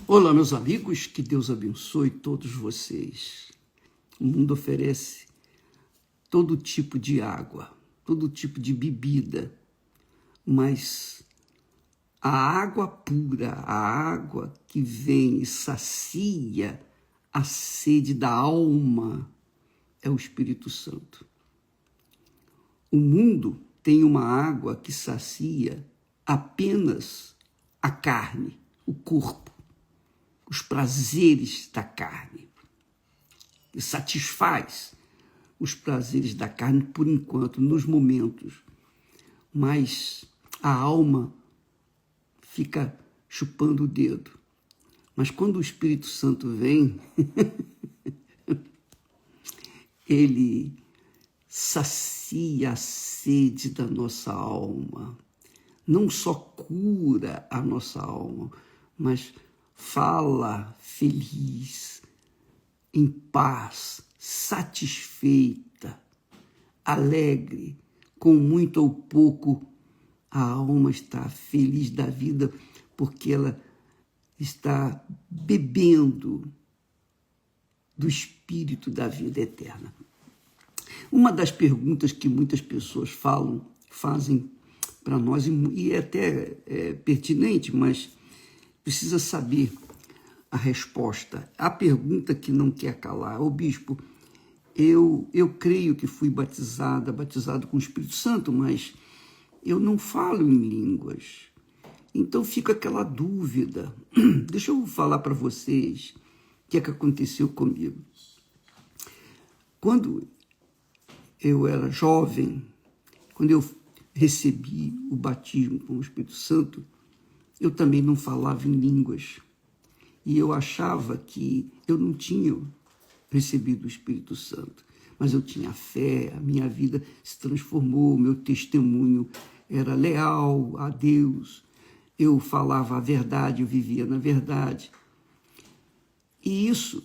Olá, meus amigos, que Deus abençoe todos vocês. O mundo oferece todo tipo de água, todo tipo de bebida, mas a água pura, a água que vem e sacia a sede da alma é o Espírito Santo. O mundo tem uma água que sacia apenas a carne, o corpo, os prazeres da carne, e satisfaz os prazeres da carne por enquanto, nos momentos, mas a alma fica chupando o dedo. Mas quando o Espírito Santo vem, ele sacia a sede da nossa alma, não só cura a nossa alma, mas fala feliz, em paz, satisfeita, alegre, com muito ou pouco, a alma está feliz da vida, porque ela está bebendo do Espírito da vida eterna. Uma das perguntas que muitas pessoas fazem para nós, e é até pertinente, mas precisa saber a resposta. A pergunta que não quer calar: ô bispo, eu creio que fui batizado com o Espírito Santo, mas eu não falo em línguas. Então fica aquela dúvida. Deixa eu falar para vocês o que é que aconteceu comigo. Quando eu era jovem, quando eu recebi o batismo com o Espírito Santo, eu também não falava em línguas. E eu achava que eu não tinha recebido o Espírito Santo, mas eu tinha fé, a minha vida se transformou, meu testemunho era leal a Deus, eu falava a verdade, eu vivia na verdade. E isso,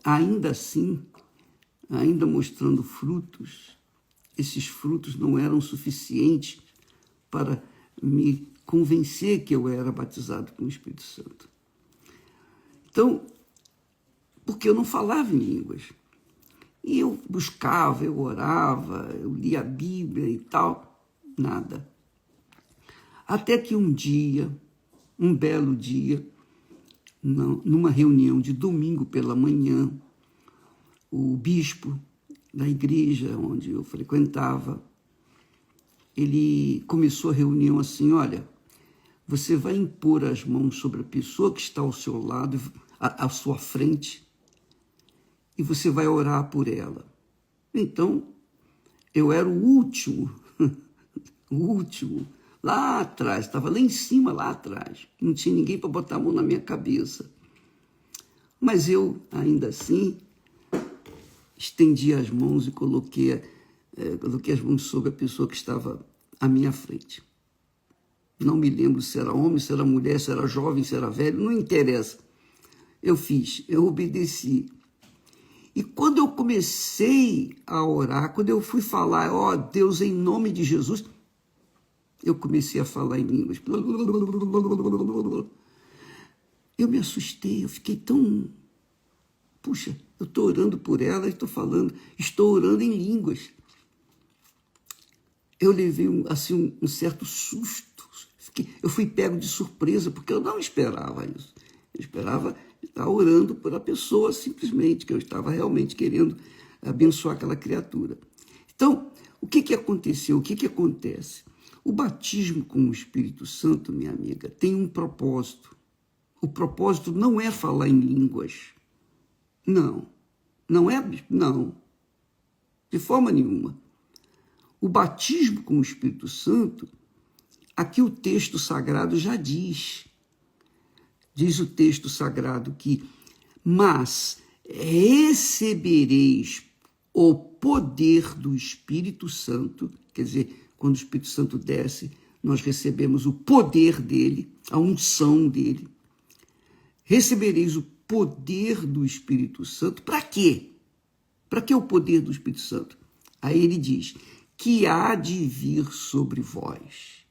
ainda assim, ainda mostrando frutos, esses frutos não eram suficientes para me convencer que eu era batizado com o Espírito Santo. Então, porque eu não falava em línguas. E eu buscava, eu orava, eu lia a Bíblia e tal, nada. Até que um dia, um belo dia, numa reunião de domingo pela manhã, o bispo da igreja onde eu frequentava, ele começou a reunião assim: olha, você vai impor as mãos sobre a pessoa que está ao seu lado, à sua frente, e você vai orar por ela. Então, eu era o último, lá atrás, estava lá em cima, lá atrás. Não tinha ninguém para botar a mão na minha cabeça. Mas eu, ainda assim, estendi as mãos e coloquei as mãos sobre a pessoa que estava à minha frente. Não me lembro se era homem, se era mulher, se era jovem, se era velho, não interessa. Eu fiz, eu obedeci. E quando eu comecei a orar, quando eu fui falar, ó Deus, em nome de Jesus, eu comecei a falar em línguas. Eu me assustei, eu fiquei tão... Puxa, eu estou orando por ela e estou orando em línguas. Eu levei um certo susto. Eu fui pego de surpresa, porque eu não esperava isso. Eu esperava estar orando por a pessoa simplesmente, que eu estava realmente querendo abençoar aquela criatura. Então, o que aconteceu? O que acontece? O batismo com o Espírito Santo, minha amiga, tem um propósito. O propósito não é falar em línguas. Não. Não é? Não. De forma nenhuma. O batismo com o Espírito Santo, aqui o texto sagrado já diz. Diz o texto sagrado que, mas recebereis o poder do Espírito Santo, quer dizer, quando o Espírito Santo desce, nós recebemos o poder dele, a unção dele. Recebereis o poder do Espírito Santo. Para quê? Para que o poder do Espírito Santo? Aí ele diz, que há de vir sobre vós,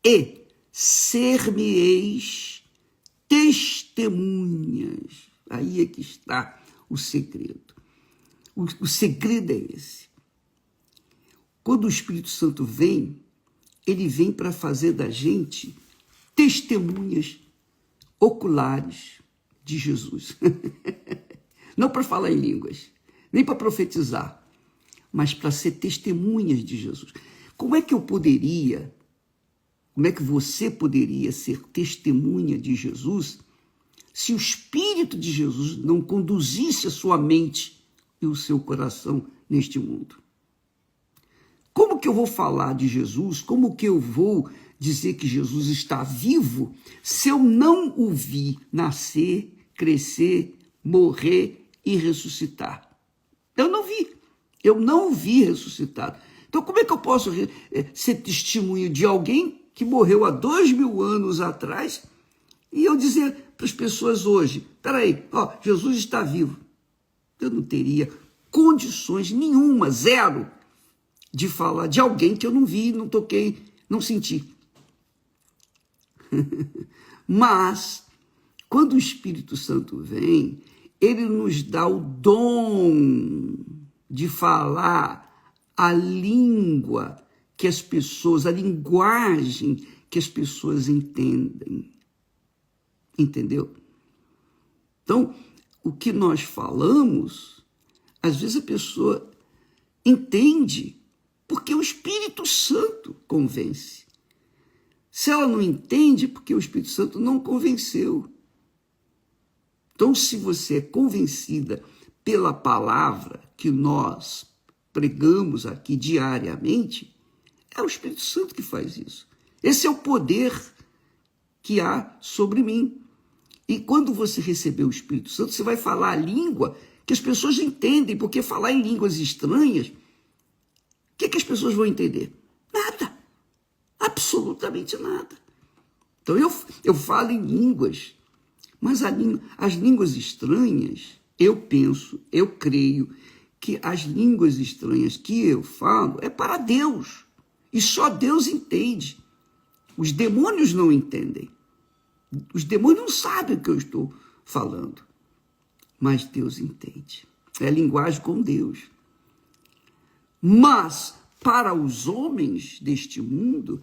e ser-me-eis testemunhas. Aí é que está o segredo. O segredo é esse. Quando o Espírito Santo vem, ele vem para fazer da gente testemunhas oculares de Jesus. Não para falar em línguas, nem para profetizar, mas para ser testemunhas de Jesus. Como é que você poderia ser testemunha de Jesus se o Espírito de Jesus não conduzisse a sua mente e o seu coração neste mundo? Como que eu vou falar de Jesus? Como que eu vou dizer que Jesus está vivo se eu não o vi nascer, crescer, morrer e ressuscitar? Eu não o vi ressuscitado. Então como é que eu posso ser testemunho de alguém que morreu há 2000 anos atrás e eu dizer para as pessoas hoje, peraí, Jesus está vivo? Eu não teria condições nenhuma, zero, de falar de alguém que eu não vi, não toquei, não senti. Mas, quando o Espírito Santo vem, ele nos dá o dom de falar a língua que as pessoas, a linguagem que as pessoas entendem. Entendeu? Então, o que nós falamos, às vezes a pessoa entende, porque o Espírito Santo convence. Se ela não entende, porque o Espírito Santo não convenceu. Então, se você é convencida pela palavra que nós pregamos aqui diariamente, é o Espírito Santo que faz isso. Esse é o poder que há sobre mim. E quando você receber o Espírito Santo, você vai falar a língua que as pessoas entendem, porque falar em línguas estranhas, o que as pessoas vão entender? Nada. Absolutamente nada. Então eu falo em línguas, mas as línguas estranhas, eu penso, eu creio que as línguas estranhas que eu falo é para Deus. E só Deus entende. Os demônios não entendem. Os demônios não sabem o que eu estou falando. Mas Deus entende. É linguagem com Deus. Mas para os homens deste mundo,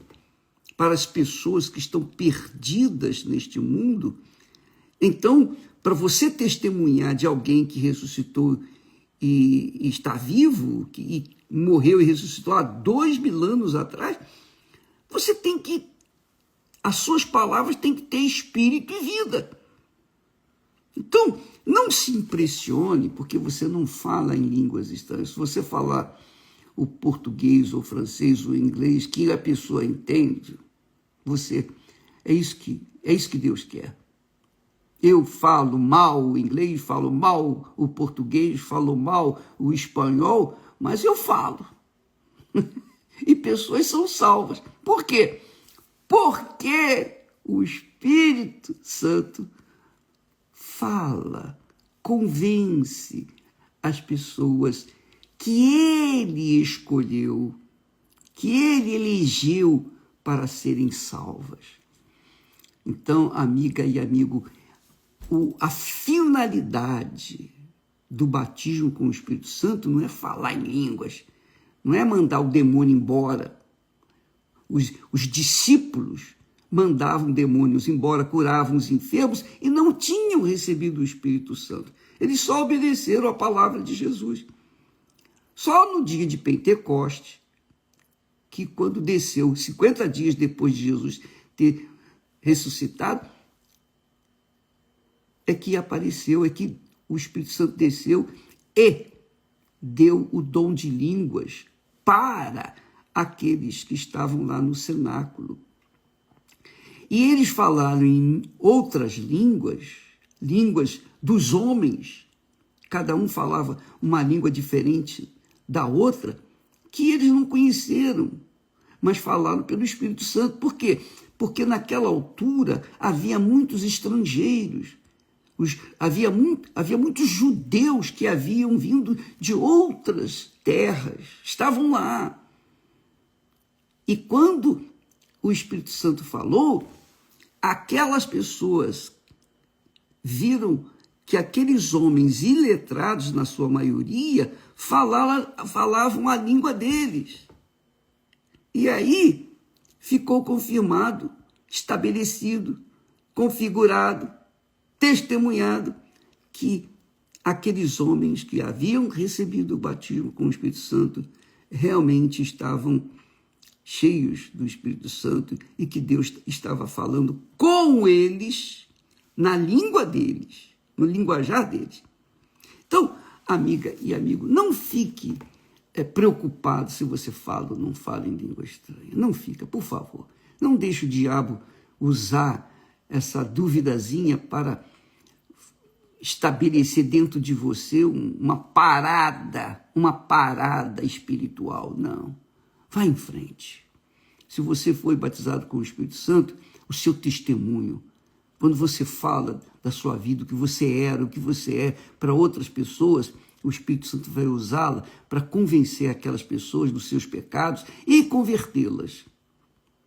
para as pessoas que estão perdidas neste mundo, então, para você testemunhar de alguém que ressuscitou e está vivo, que morreu e ressuscitou há 2000 anos atrás, você tem que, as suas palavras têm que ter espírito e vida. Então, não se impressione porque você não fala em línguas estranhas. Se você falar o português, ou francês, ou inglês, que a pessoa entende, é isso que Deus quer. Eu falo mal o inglês, falo mal o português, falo mal o espanhol, mas eu falo. E pessoas são salvas. Por quê? Porque o Espírito Santo fala, convence as pessoas que ele escolheu, que ele elegeu para serem salvas. Então, amiga e amigo, a finalidade do batismo com o Espírito Santo não é falar em línguas, não é mandar o demônio embora. Os discípulos mandavam demônios embora, curavam os enfermos e não tinham recebido o Espírito Santo. Eles só obedeceram a palavra de Jesus. Só no dia de Pentecoste, que quando desceu, 50 dias depois de Jesus ter ressuscitado, é que apareceu, é que o Espírito Santo desceu e deu o dom de línguas para aqueles que estavam lá no cenáculo. E eles falaram em outras línguas, línguas dos homens, cada um falava uma língua diferente da outra, que eles não conheceram, mas falaram pelo Espírito Santo. Por quê? Porque naquela altura havia muitos estrangeiros, havia muitos judeus que haviam vindo de outras terras, estavam lá. E quando o Espírito Santo falou, aquelas pessoas viram que aqueles homens iletrados, na sua maioria, falavam a língua deles. E aí ficou confirmado, estabelecido, configurado, testemunhado, que aqueles homens que haviam recebido o batismo com o Espírito Santo realmente estavam cheios do Espírito Santo e que Deus estava falando com eles, na língua deles, no linguajar deles. Então, amiga e amigo, não fique preocupado se você fala ou não fala em língua estranha. Não fica, por favor. Não deixe o diabo usar essa duvidazinha para estabelecer dentro de você uma parada espiritual. Não. Vá em frente. Se você foi batizado com o Espírito Santo, o seu testemunho, quando você fala da sua vida, o que você era, o que você é para outras pessoas, o Espírito Santo vai usá-la para convencer aquelas pessoas dos seus pecados e convertê-las.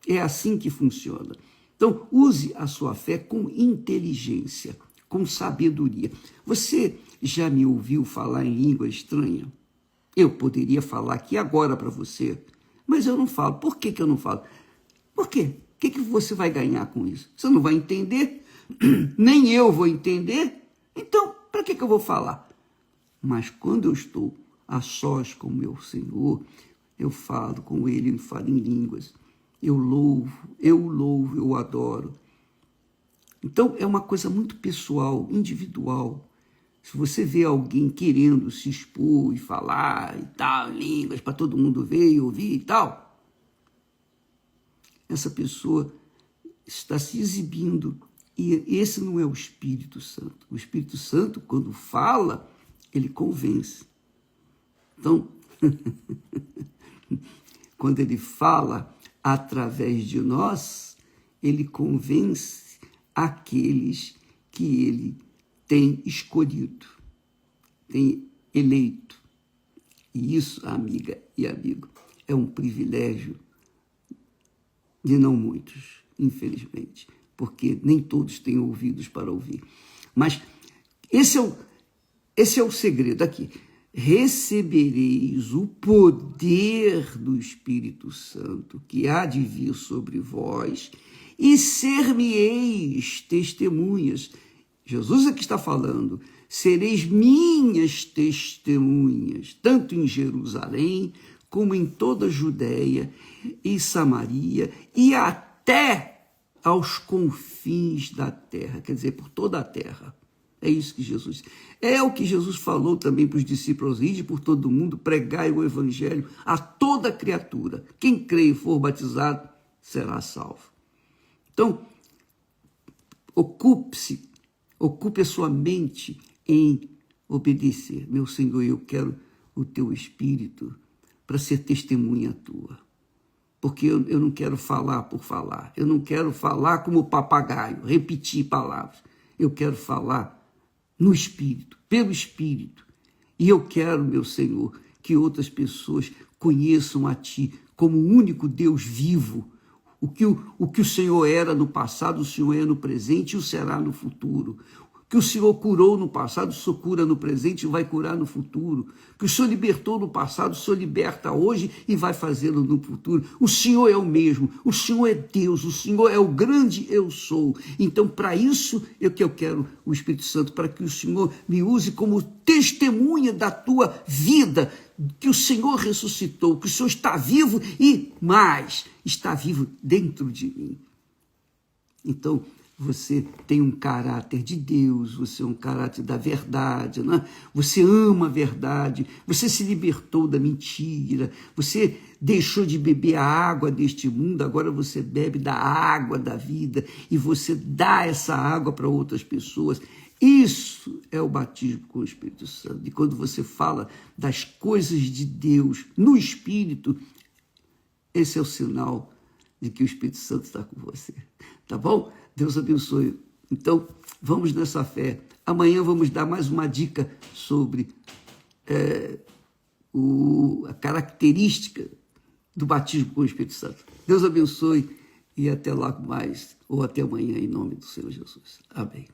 É assim que funciona. Então, use a sua fé com inteligência, com sabedoria. Você já me ouviu falar em língua estranha? Eu poderia falar aqui agora para você, mas eu não falo. Por que eu não falo? Por quê? O que você vai ganhar com isso? Você não vai entender, nem eu vou entender, então para que eu vou falar? Mas quando eu estou a sós com o meu Senhor, eu falo com Ele, eu falo em línguas, eu louvo, eu adoro. Então é uma coisa muito pessoal, individual. Se você vê alguém querendo se expor e falar e tal, em línguas, para todo mundo ver e ouvir e tal, essa pessoa está se exibindo. E esse não é o Espírito Santo. O Espírito Santo, quando fala, ele convence. Então, quando ele fala através de nós, ele convence aqueles que ele tem escolhido, tem eleito. E isso, amiga e amigo, é um privilégio de não muitos, infelizmente, porque nem todos têm ouvidos para ouvir. Mas esse é o segredo aqui. Recebereis o poder do Espírito Santo que há de vir sobre vós e ser-me-eis testemunhas. Jesus é que está falando. Sereis minhas testemunhas, tanto em Jerusalém, como em toda a Judéia e Samaria, e até aos confins da terra, quer dizer, por toda a terra. É isso que Jesus... É o que Jesus falou também para os discípulos: ide por todo mundo, pregai o evangelho a toda criatura. Quem crê e for batizado será salvo. Então, ocupe a sua mente em obedecer. Meu Senhor, eu quero o teu Espírito para ser testemunha tua. Porque eu não quero falar por falar. Eu não quero falar como papagaio, repetir palavras. Eu quero falar no Espírito, pelo Espírito. E eu quero, meu Senhor, que outras pessoas conheçam a Ti como o único Deus vivo. O que o Senhor era no passado, o Senhor é no presente e o será no futuro. Que o Senhor curou no passado, o Senhor cura no presente e vai curar no futuro. Que o Senhor libertou no passado, o Senhor liberta hoje e vai fazê-lo no futuro. O Senhor é o mesmo, o Senhor é Deus, o Senhor é o grande eu sou. Então, para isso é que eu quero o Espírito Santo, para que o Senhor me use como testemunha da tua vida, que o Senhor ressuscitou, que o Senhor está vivo e mais, está vivo dentro de mim. Então, você tem um caráter de Deus, você é um caráter da verdade, né? Você ama a verdade, você se libertou da mentira, você deixou de beber a água deste mundo, agora você bebe da água da vida e você dá essa água para outras pessoas. Isso é o batismo com o Espírito Santo. E quando você fala das coisas de Deus no Espírito, esse é o sinal de que o Espírito Santo está com você. Tá bom? Deus abençoe. Então, vamos nessa fé. Amanhã vamos dar mais uma dica sobre a característica do batismo com o Espírito Santo. Deus abençoe e até logo mais, ou até amanhã, em nome do Senhor Jesus. Amém.